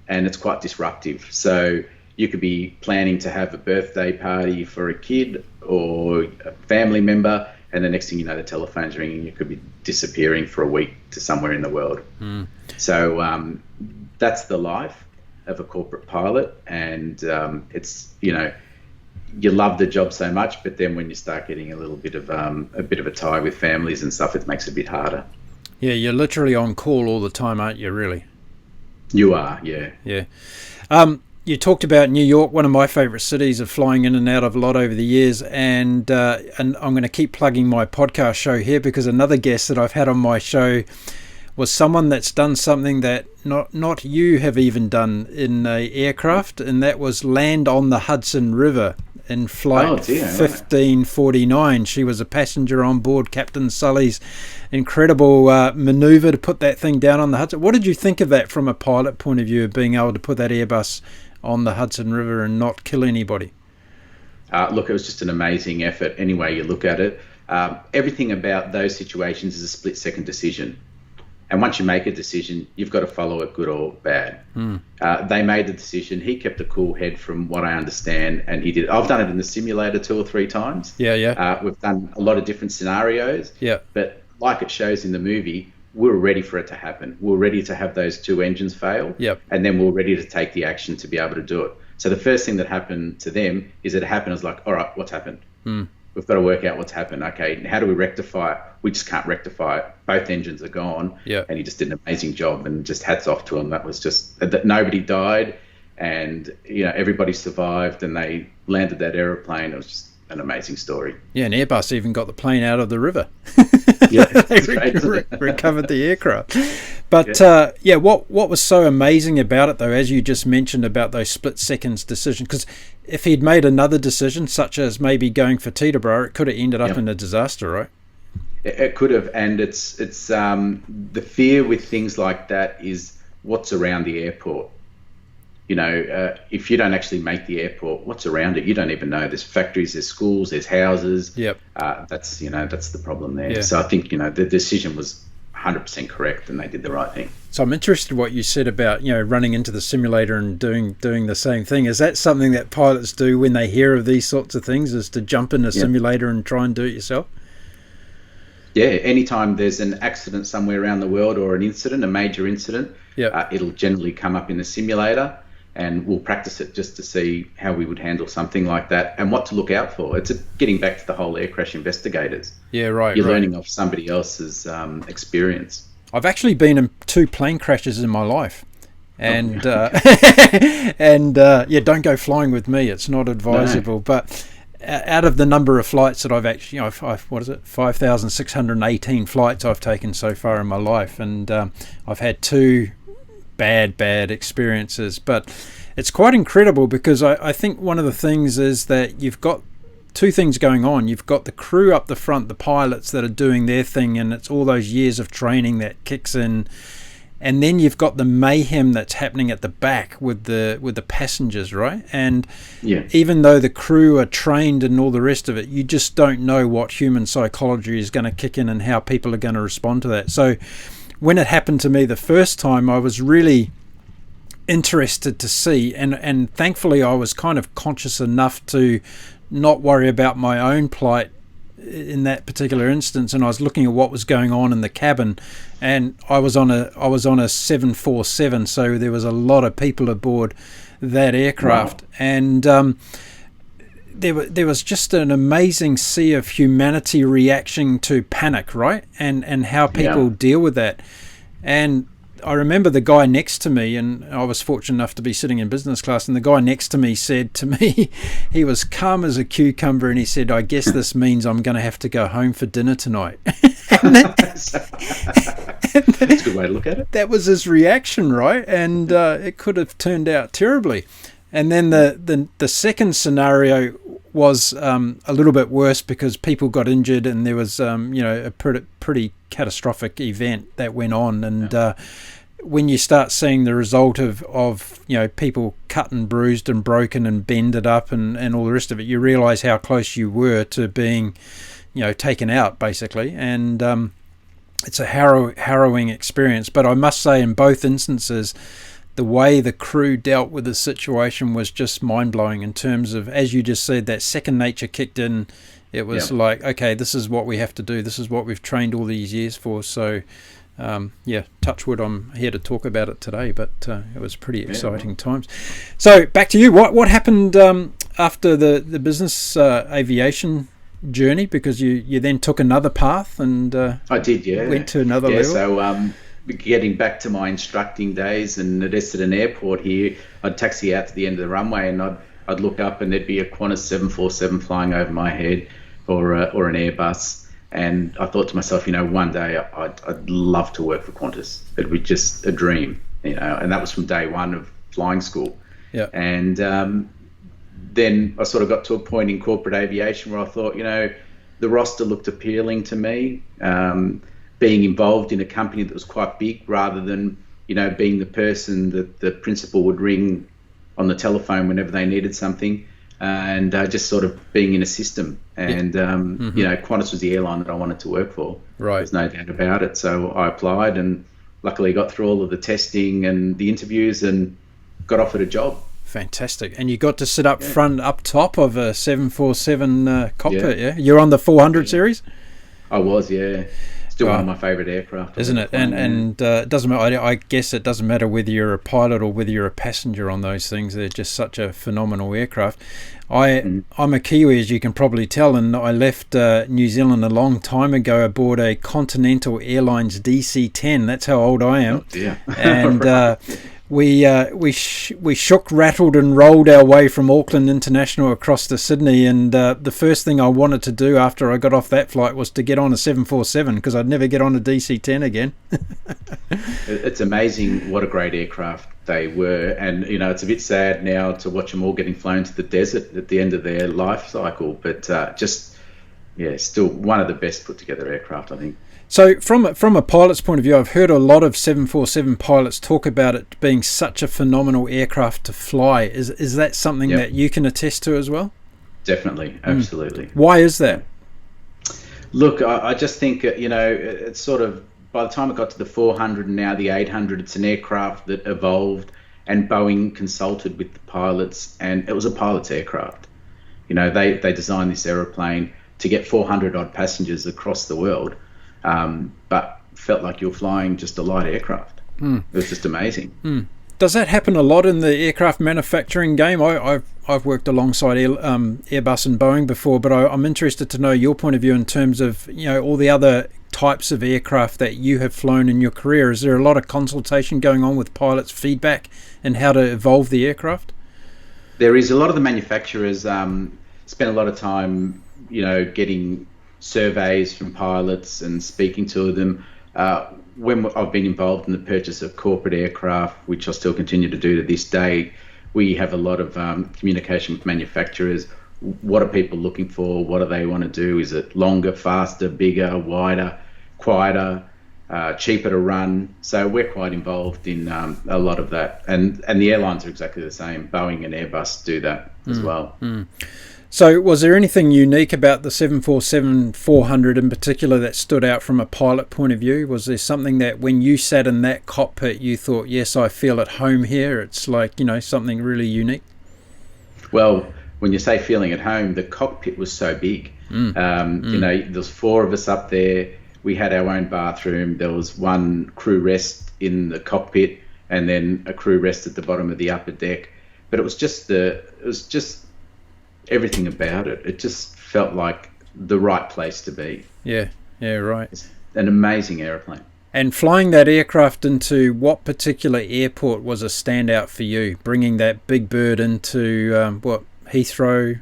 And it's quite disruptive. So you could be planning to have a birthday party for a kid or a family member, and the next thing you know, the telephone's ringing. You could be disappearing for a week to somewhere in the world. So that's the life of a corporate pilot, and it's you love the job so much, but then when you start getting a little bit of a tie with families and stuff, it makes it a bit harder. Yeah, you're literally on call all the time, aren't you? Really. You are, yeah. Yeah. You talked about New York, one of my favourite cities of flying in and out of a lot over the years, and I'm going to keep plugging my podcast show here because another guest that I've had on my show was someone that's done something that not you have even done in a aircraft, and that was land on the Hudson River in flight 1549. She was a passenger on board Captain Sully's incredible manoeuvre to put that thing down on the Hudson. What did you think of that from a pilot point of view, of being able to put that Airbus on the Hudson River and not kill anybody? Look, it was just an amazing effort any way you look at it. Everything about those situations is a split-second decision. And once you make a decision, you've got to follow it, good or bad. They made the decision. He kept a cool head from what I understand, and he did. I've done it in the simulator 2 or 3 times. Yeah. We've done a lot of different scenarios. Yeah. But like it shows in the movie, we were ready for it to happen. We were ready to have those 2 engines fail. Yep. And then we were ready to take the action to be able to do it. So the first thing that happened to them is it happened. I was like, all right, what's happened? We've got to work out what's happened. Okay, how do we rectify it? We just can't rectify it. Both engines are gone. Yeah. And he just did an amazing job, and just hats off to him. That was just that nobody died, and everybody survived, and they landed that aeroplane. It was just an amazing story. Yeah, and Airbus even got the plane out of the river. Yeah, they recovered the aircraft. But what was so amazing about it, though, as you just mentioned about those split seconds decision, because if he'd made another decision, such as maybe going for Teterboro, it could have ended up in a disaster, right? It could have, and it's the fear with things like that is what's around the airport. If you don't actually make the airport, what's around it? You don't even know. There's factories, there's schools, there's houses. Yep. That's the problem there. Yeah. So I think the decision was 100% correct, and they did the right thing. So I'm interested in what you said about running into the simulator and doing the same thing. Is that something that pilots do when they hear of these sorts of things? Is to jump in a simulator and try and do it yourself? Yeah, anytime there's an accident somewhere around the world or an incident, a major incident, it'll generally come up in the simulator, and we'll practice it just to see how we would handle something like that and what to look out for. It's getting back to the whole air crash investigators. Yeah, right. You're learning off somebody else's experience. I've actually been in 2 plane crashes in my life. And don't go flying with me. It's not advisable. No. But out of the number of flights that I've actually, 5,618 flights I've taken so far in my life, and I've had 2 bad experiences. But it's quite incredible, because I think one of the things is that you've got 2 things going on. You've got the crew up the front, the pilots that are doing their thing, and it's all those years of training that kicks in. And then you've got the mayhem that's happening at the back with the passengers, right? And even though the crew are trained and all the rest of it, you just don't know what human psychology is going to kick in and how people are going to respond to that. So when it happened to me the first time, I was really interested to see, and thankfully I was kind of conscious enough to not worry about my own plight in that particular instance, and I was looking at what was going on in the cabin, and I was on a 747, so there was a lot of people aboard that aircraft. Wow. And there was just an amazing sea of humanity reaction to panic, right? And how people deal with that. And I remember the guy next to me, and I was fortunate enough to be sitting in business class, and the guy next to me said to me, he was calm as a cucumber, and he said, "I guess this means I'm going to have to go home for dinner tonight." That's a good way to look at it. That was his reaction, right? And it could have turned out terribly. And then the second scenario was a little bit worse, because people got injured, and there was a pretty catastrophic event that went on. And when you start seeing the result of people cut and bruised and broken and bended up and all the rest of it, you realize how close you were to being taken out, basically. And it's a harrowing experience. But I must say, in both instances, the way the crew dealt with the situation was just mind-blowing, in terms of, as you just said, that second nature kicked in. It was like, okay, this is what we have to do. This is what we've trained all these years for. So, touch wood, I'm here to talk about it today, but it was pretty exciting times. So back to you. What happened after the business aviation journey? Because you then took another path, and I did, went to another level. So getting back to my instructing days, and at Essendon Airport here, I'd taxi out to the end of the runway, and I'd look up, and there'd be a Qantas 747 flying over my head, or an Airbus. And I thought to myself, one day I'd love to work for Qantas. It would be just a dream, and that was from day one of flying school. Yeah. And then I sort of got to a point in corporate aviation where I thought, the roster looked appealing to me. Being involved in a company that was quite big, rather than, being the person that the principal would ring on the telephone whenever they needed something, and just sort of being in a system. And, Qantas was the airline that I wanted to work for. Right. There's no doubt about it. So I applied, and luckily got through all of the testing and the interviews and got offered a job. Fantastic. And you got to sit up top of a 747 cockpit, yeah? You're on the 400 series? I was, yeah. Still one of my favourite aircraft, isn't it? And it doesn't matter. I guess it doesn't matter whether you're a pilot or whether you're a passenger on those things. They're just such a phenomenal aircraft. I'm a Kiwi, as you can probably tell, and I left New Zealand a long time ago aboard a Continental Airlines DC-10. That's how old I am. Oh dear. And we shook, rattled and rolled our way from Auckland International across to Sydney, and the first thing I wanted to do after I got off that flight was to get on a 747 because I'd never get on a DC-10 again. It's amazing what a great aircraft they were, and it's a bit sad now to watch them all getting flown to the desert at the end of their life cycle, but still one of the best put together aircraft, I think. So from a pilot's point of view, I've heard a lot of 747 pilots talk about it being such a phenomenal aircraft to fly. Is that something that you can attest to as well? Definitely, absolutely. Why is that? Look, I just think, it's sort of, by the time it got to the 400 and now the 800, it's an aircraft that evolved, and Boeing consulted with the pilots, and it was a pilot's aircraft. They designed this aeroplane to get 400 odd passengers across the world. But felt like you're flying just a light aircraft. It was just amazing. Does that happen a lot in the aircraft manufacturing game? I've worked alongside Airbus and Boeing before, but I'm interested to know your point of view in terms of all the other types of aircraft that you have flown in your career. Is there a lot of consultation going on with pilots' feedback and how to evolve the aircraft? There is. A lot of the manufacturers spend a lot of time, getting surveys from pilots and speaking to them. When I've been involved in the purchase of corporate aircraft, which I still continue to do to this day, we have a lot of communication with manufacturers. What are people looking for? What do they want to do? Is it longer, faster, bigger, wider, quieter, cheaper to run? So we're quite involved in a lot of that. And the airlines are exactly the same. Boeing and Airbus do that as well. So was there anything unique about the 747-400 in particular that stood out from a pilot point of view? Was there something that when you sat in that cockpit you thought, yes, I feel at home here? It's like, something really unique? Well, when you say feeling at home, the cockpit was so big. There's four of us up there. We had our own bathroom. There was one crew rest in the cockpit and then a crew rest at the bottom of the upper deck. But it was just everything about it. It just felt like the right place to be. Yeah, right. It's an amazing airplane. And flying that aircraft into what particular airport was a standout for you? Bringing that big bird into Heathrow?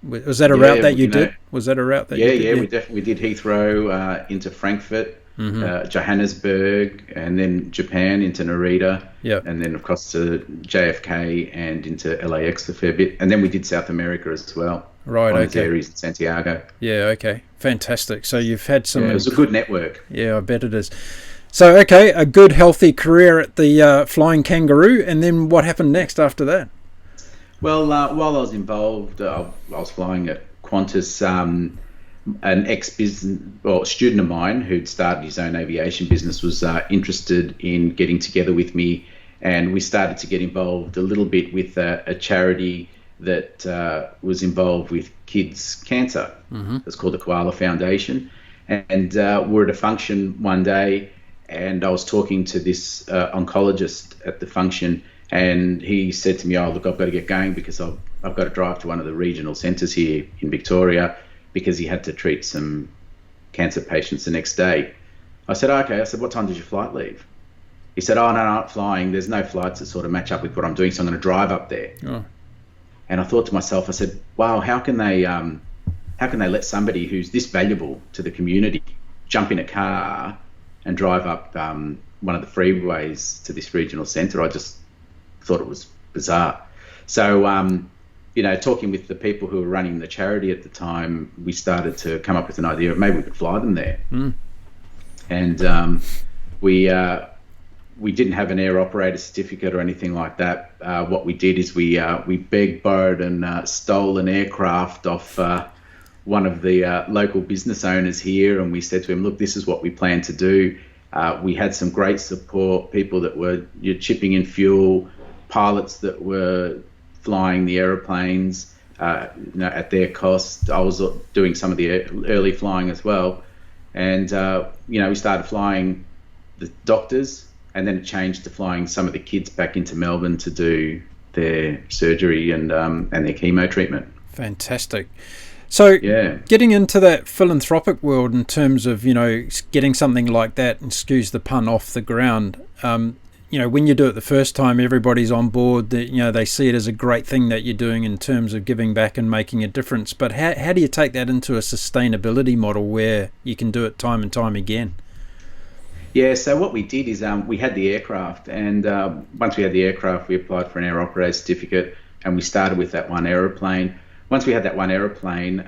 Was that a route that you did? Was that a route that you did? Yeah, we definitely did Heathrow into Frankfurt, Johannesburg, and then Japan into Narita, and then across to JFK and into LAX a fair bit, and then we did South America as well. Right, Buenos Aires and Santiago. Yeah, okay, fantastic. So you've had some. Yeah, it was a good network. Yeah, I bet it is. So okay, a good healthy career at the Flying Kangaroo, and then what happened next after that? Well, while I was involved, I was flying at Qantas. An student of mine who'd started his own aviation business was interested in getting together with me, and we started to get involved a little bit with a charity that was involved with kids' cancer. It's called the Koala Foundation, and we're at a function one day, and I was talking to this oncologist at the function, and he said to me, "Oh, look, I've got to get going because I've got to drive to one of the regional centres here in Victoria," because he had to treat some cancer patients the next day. I said, okay. I said, what time does your flight leave? He said, oh, no, I'm not flying. There's no flights that sort of match up with what I'm doing, so I'm going to drive up there. Oh. And I thought to myself, I said, wow, how can they let somebody who's this valuable to the community jump in a car and drive up one of the freeways to this regional centre? I just thought it was bizarre. So, talking with the people who were running the charity at the time, we started to come up with an idea of maybe we could fly them there. And we didn't have an air operator certificate or anything like that. What we did is we begged, borrowed, and stole an aircraft off one of the local business owners here, and we said to him, look, this is what we plan to do. We had some great support, people that were chipping in fuel, pilots that were flying the aeroplanes at their cost. I was doing some of the early flying as well, And, we started flying the doctors, and then it changed to flying some of the kids back into Melbourne to do their surgery and their chemo treatment. Fantastic. So getting into that philanthropic world in terms of, getting something like that, and excuse the pun, off the ground, when you do it the first time, everybody's on board. They see it as a great thing that you're doing in terms of giving back and making a difference. But how do you take that into a sustainability model where you can do it time and time again? Yeah, so what we did is we had the aircraft, and once we had the aircraft, we applied for an air operator certificate, and we started with that one aeroplane. Once we had that one aeroplane,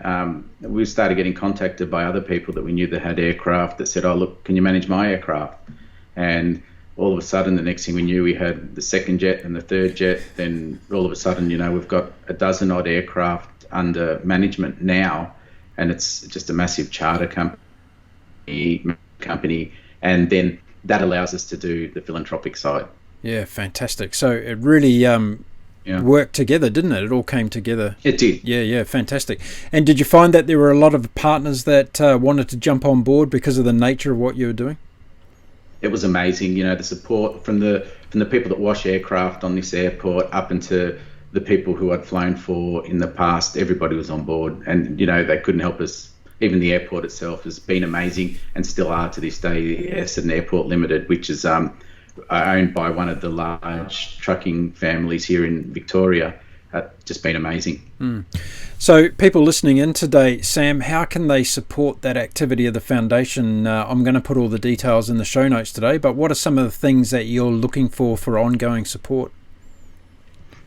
we started getting contacted by other people that we knew that had aircraft that said, "Oh, look, can you manage my aircraft?" And all of a sudden, the next thing we knew, we had the second jet and the third jet. Then all of a sudden, we've got a dozen odd aircraft under management now, and it's just a massive charter company. And then that allows us to do the philanthropic side. Yeah, fantastic. So it really worked together, didn't it? It all came together. It did. Yeah, fantastic. And did you find that there were a lot of partners that wanted to jump on board because of the nature of what you were doing? It was amazing. The support from the people that wash aircraft on this airport up into the people who I'd flown for in the past. Everybody was on board, and they couldn't help us. Even the airport itself has been amazing, and still are to this day. Essendon Airport Limited, which is owned by one of the large trucking families here in Victoria, just been amazing. So people listening in today, Sam, how can they support that activity of the foundation? I'm going to put all the details in the show notes today, but what are some of the things that you're looking for ongoing support?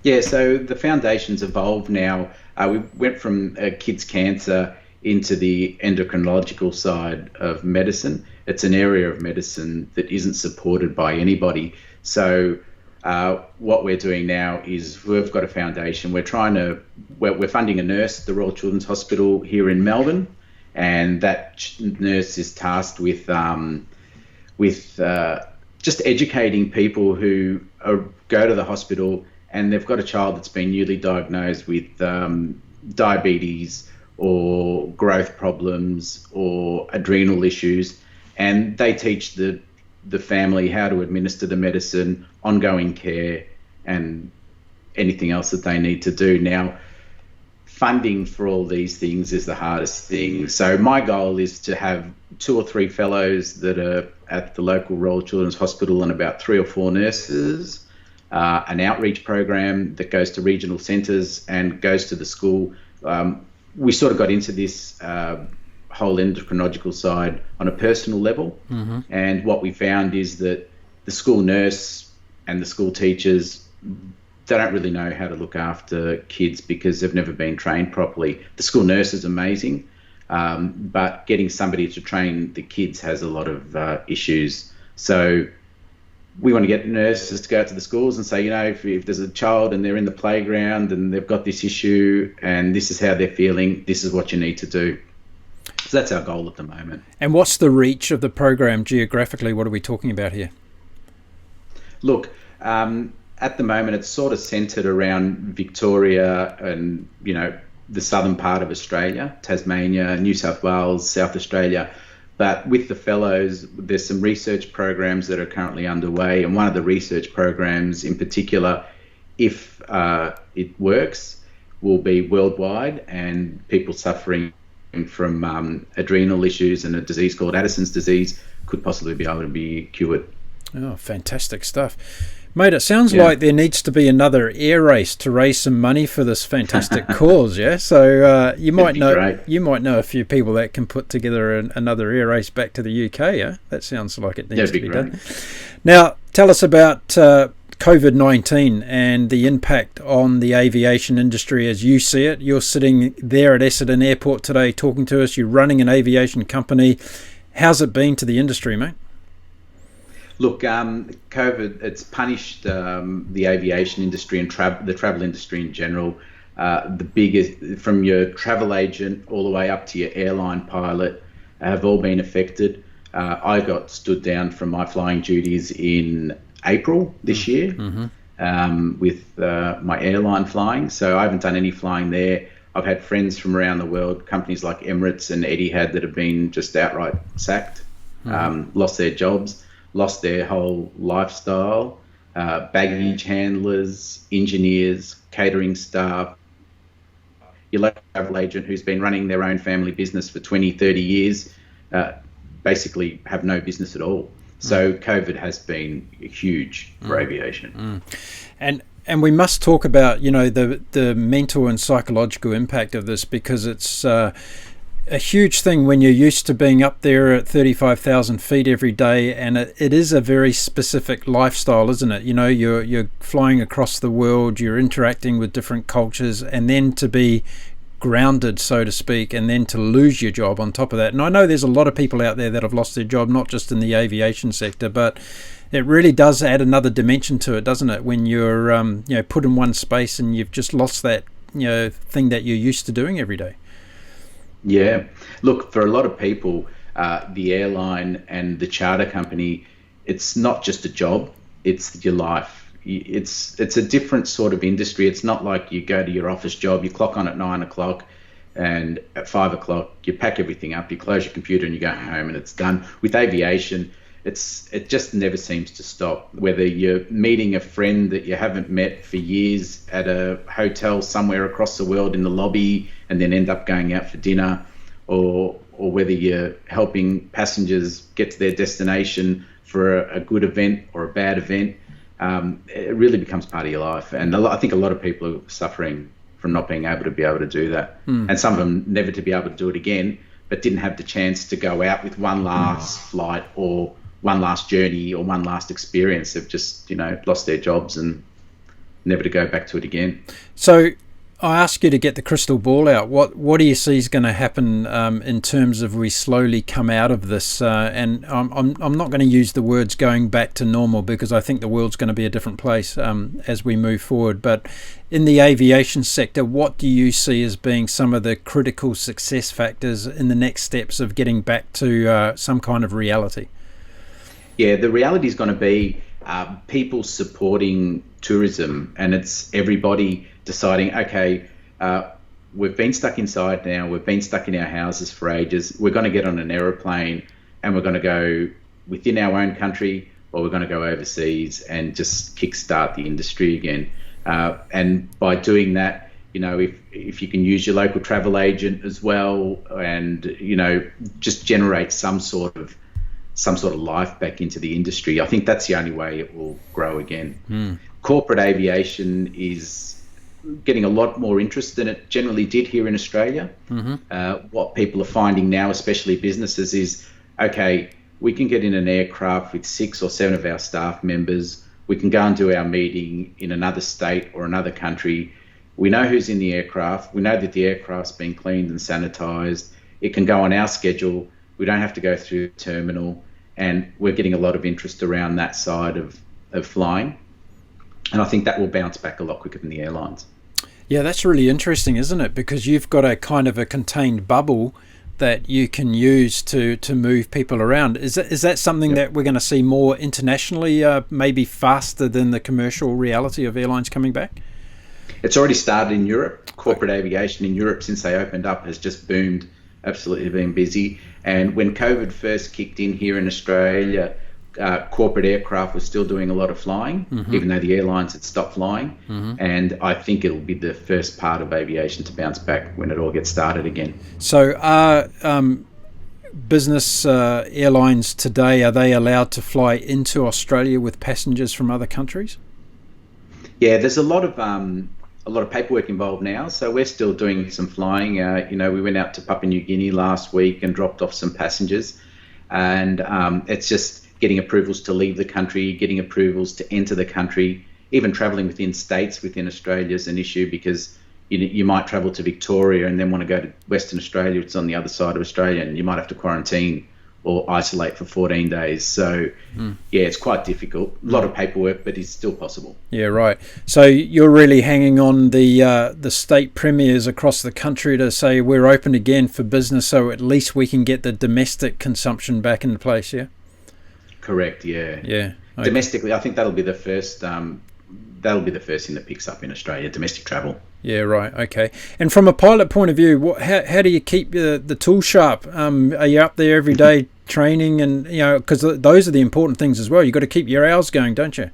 Yeah, so the foundation's evolved now. We went from kids' cancer into the endocrinological side of medicine. It's an area of medicine that isn't supported by anybody. So what we're doing now is we've got a foundation. We're funding a nurse at the Royal Children's Hospital here in Melbourne, and that nurse is tasked with just educating people who go to the hospital and they've got a child that's been newly diagnosed with diabetes or growth problems or adrenal issues, and they teach the family how to administer the medicine, ongoing care, and anything else that they need to do. Now, funding for all these things is the hardest thing. So my goal is to have 2 or 3 fellows that are at the local Royal Children's Hospital and about 3 or 4 nurses, an outreach program that goes to regional centres and goes to the school. We sort of got into this whole endocrinological side on a personal level. And what we found is that the school nurse and the school teachers, they don't really know how to look after kids because they've never been trained properly. The school nurse is amazing, but getting somebody to train the kids has a lot of issues. So we want to get nurses to go out to the schools and say, if there's a child and they're in the playground and they've got this issue and this is how they're feeling, this is what you need to do. So that's our goal at the moment. And what's the reach of the program geographically? What are we talking about here? Look, at the moment it's sort of centred around Victoria and, the southern part of Australia, Tasmania, New South Wales, South Australia. But with the fellows, there's some research programs that are currently underway. And one of the research programs in particular, if it works, will be worldwide, and people suffering from adrenal issues and a disease called Addison's disease could possibly be able to be cured. Oh, fantastic stuff. Mate, it sounds like there needs to be another air race to raise some money for this fantastic cause, yeah? So you might know a few people that can put together another air race back to the UK, yeah? That sounds like it needs to be done. Now, tell us about COVID-19 and the impact on the aviation industry as you see it. You're sitting there at Essendon Airport today talking to us. You're running an aviation company. How's it been to the industry, mate? Look, COVID, it's punished the aviation industry and the travel industry in general. The biggest, from your travel agent all the way up to your airline pilot, have all been affected. I got stood down from my flying duties in April this year with my airline flying, so I haven't done any flying there. I've had friends from around the world, companies like Emirates and Etihad, that have been just outright sacked, lost their jobs, lost their whole lifestyle. Baggage handlers, engineers, catering staff, your local travel agent who's been running their own family business for 20, 30 years, basically have no business at all. So COVID has been huge for aviation. And we must talk about, the mental and psychological impact of this, because it's a huge thing when you're used to being up there at 35,000 feet every day, and it is a very specific lifestyle, isn't it? You're flying across the world, you're interacting with different cultures, and then to be grounded, so to speak, and then to lose your job on top of that. And I know there's a lot of people out there that have lost their job, not just in the aviation sector, but it really does add another dimension to it, doesn't it? When you're put in one space and you've just lost that thing that you're used to doing every day. Yeah. Look, for a lot of people, the airline and the charter company, it's not just a job, it's your life. It's a different sort of industry. It's not like you go to your office job, you clock on at 9 o'clock, and at 5 o'clock you pack everything up, you close your computer and you go home and it's done. With aviation, it just never seems to stop. Whether you're meeting a friend that you haven't met for years at a hotel somewhere across the world in the lobby and then end up going out for dinner, or whether you're helping passengers get to their destination for a good event or a bad event, it really becomes part of your life. And I think a lot of people are suffering from not being able to do that. And some of them never to be able to do it again, but didn't have the chance to go out with one last flight or one last journey or one last experience. They've just, lost their jobs and never to go back to it again. So I ask you to get the crystal ball out. What do you see is going to happen in terms of we slowly come out of this? And I'm not going to use the words going back to normal, because I think the world's going to be a different place as we move forward. But in the aviation sector, what do you see as being some of the critical success factors in the next steps of getting back to some kind of reality? Yeah, the reality is going to be people supporting tourism, and it's everybody deciding, okay, we've been stuck inside now, we've been stuck in our houses for ages, we're going to get on an aeroplane and we're going to go within our own country, or we're going to go overseas and just kickstart the industry again. And by doing that, if you can use your local travel agent as well, and just generate some sort of life back into the industry, I think that's the only way it will grow again. Corporate aviation is getting a lot more interest than it generally did here in Australia. What people are finding now, especially businesses, is, okay, we can get in an aircraft with 6 or 7 of our staff members. We can go and do our meeting in another state or another country. We know who's in the aircraft. We know that the aircraft's been cleaned and sanitized. It can go on our schedule. We don't have to go through the terminal. And we're getting a lot of interest around that side of flying. And I think that will bounce back a lot quicker than the airlines. Yeah, that's really interesting, isn't it? Because you've got a kind of a contained bubble that you can use to move people around. Is that something that we're going to see more internationally, maybe faster than the commercial reality of airlines coming back? It's already started in Europe. Corporate aviation in Europe, since they opened up, has just boomed, absolutely been busy. And when COVID first kicked in here in Australia, corporate aircraft was still doing a lot of flying, even though the airlines had stopped flying. And I think it'll be the first part of aviation to bounce back when it all gets started again. So are business airlines today, are they allowed to fly into Australia with passengers from other countries? Yeah, there's a lot of paperwork involved now, so we're still doing some flying. We went out to Papua New Guinea last week and dropped off some passengers, and it's just getting approvals to leave the country, getting approvals to enter the country. Even travelling within states within Australia is an issue, because you might travel to Victoria and then want to go to Western Australia, it's on the other side of Australia, and you might have to quarantine or isolate for 14 days. So, yeah, it's quite difficult. A lot of paperwork, but it's still possible. Yeah, right. So you're really hanging on the state premiers across the country to say we're open again for business, so at least we can get the domestic consumption back into place, yeah? Correct, yeah. Yeah. Okay. Domestically, I think that'll be the first that'll be the first thing that picks up in Australia, domestic travel. Yeah, right. Okay. And from a pilot point of view, how do you keep the tool sharp? Are you up there every day training, and because those are the important things as well. You've got to keep your hours going, don't you?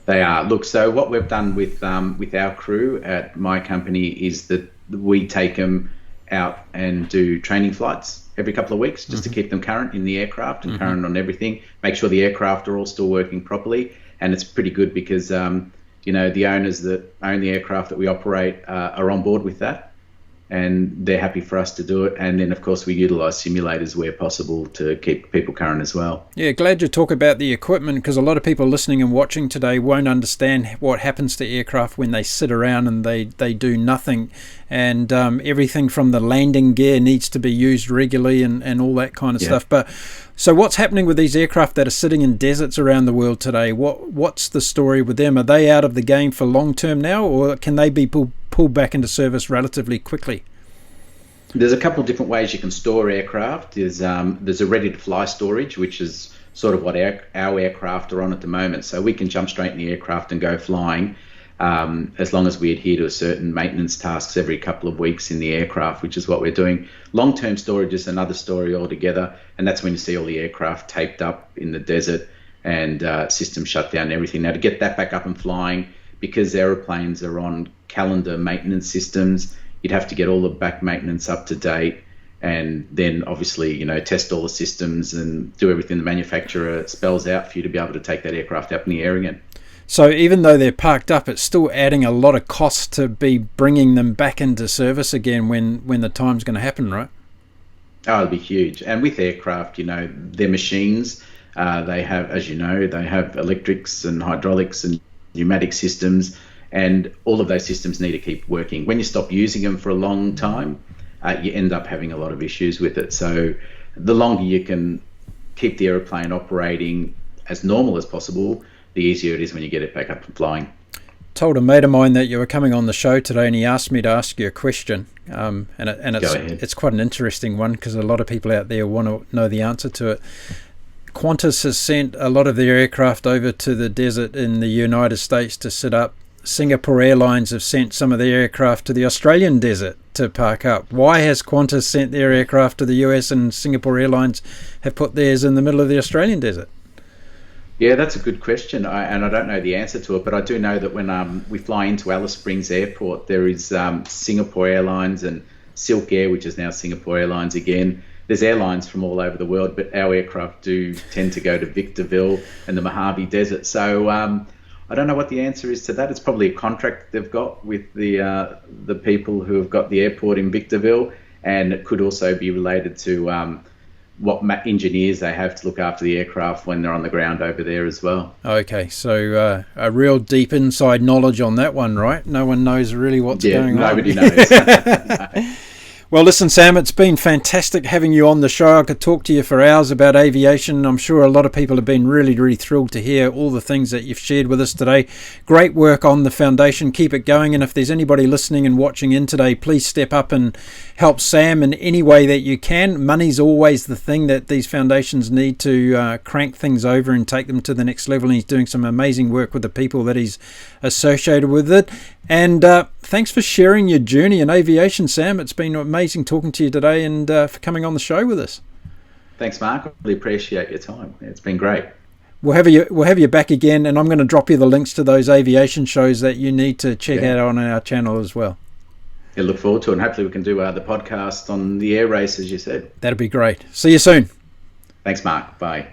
They are. Look, so what we've done with our crew at my company is that we take them out and do training flights every couple of weeks just to keep them current in the aircraft and current on everything. Make sure the aircraft are all still working properly, and it's pretty good because the owners that own the aircraft that we operate are on board with that, and they're happy for us to do it. And then, of course, we utilise simulators where possible to keep people current as well. Yeah, glad you talk about the equipment, because a lot of people listening and watching today won't understand what happens to aircraft when they sit around and they do nothing. And everything from the landing gear needs to be used regularly and all that kind of stuff. But so what's happening with these aircraft that are sitting in deserts around the world today? What's the story with them? Are they out of the game for long term now, or can they be pulled back into service relatively quickly? There's a couple of different ways you can store aircraft. There's a ready-to-fly storage, which is sort of what our aircraft are on at the moment. So we can jump straight in the aircraft and go flying, as long as we adhere to a certain maintenance tasks every couple of weeks in the aircraft, which is what we're doing. Long-term storage is another story altogether, and that's when you see all the aircraft taped up in the desert and systems shut down and everything. Now, to get that back up and flying, because aeroplanes are on calendar maintenance systems, you'd have to get all the back maintenance up to date, and then obviously test all the systems and do everything the manufacturer spells out for you to be able to take that aircraft up in the air again. So even though they're parked up, it's still adding a lot of cost to be bringing them back into service again when the time's going to happen, right? Oh, it'll be huge. And with aircraft, they're machines. They have, as they have electrics and hydraulics and pneumatic systems, and all of those systems need to keep working. When you stop using them for a long time, you end up having a lot of issues with it. So the longer you can keep the aeroplane operating as normal as possible, the easier it is when you get it back up and flying. Told a mate of mine that you were coming on the show today, and he asked me to ask you a question, and it's quite an interesting one, because a lot of people out there want to know the answer to it. Qantas has sent a lot of their aircraft over to the desert in the United States to sit up. Singapore Airlines have sent some of their aircraft to the Australian desert to park up. Why has Qantas sent their aircraft to the US and Singapore Airlines have put theirs in the middle of the Australian desert? Yeah, that's a good question, and I don't know the answer to it, but I do know that when we fly into Alice Springs Airport, there is Singapore Airlines and Silk Air, which is now Singapore Airlines again. There's airlines from all over the world, but our aircraft do tend to go to Victorville and the Mojave Desert. So I don't know what the answer is to that. It's probably a contract they've got with the people who have got the airport in Victorville, and it could also be related to what engineers they have to look after the aircraft when they're on the ground over there as well. Okay, so a real deep inside knowledge on that one, right? No one knows really what's going on. Nobody knows. No. Well, listen, Sam, it's been fantastic having you on the show. I could talk to you for hours about aviation. I'm sure a lot of people have been really, really thrilled to hear all the things that you've shared with us today. Great work on the foundation. Keep it going. And if there's anybody listening and watching in today, please step up and help Sam in any way that you can. Money's always the thing that these foundations need to crank things over and take them to the next level. And he's doing some amazing work with the people that he's associated with it. And thanks for sharing your journey in aviation, Sam. It's been amazing talking to you today, and for coming on the show with us. Thanks, Mark. I really appreciate your time. It's been great. We'll have you back again, and I'm going to drop you the links to those aviation shows that you need to check out on our channel as well. Yeah, look forward to it, and hopefully we can do the podcast on the air race, as you said. That'd be great. See you soon. Thanks, Mark. Bye.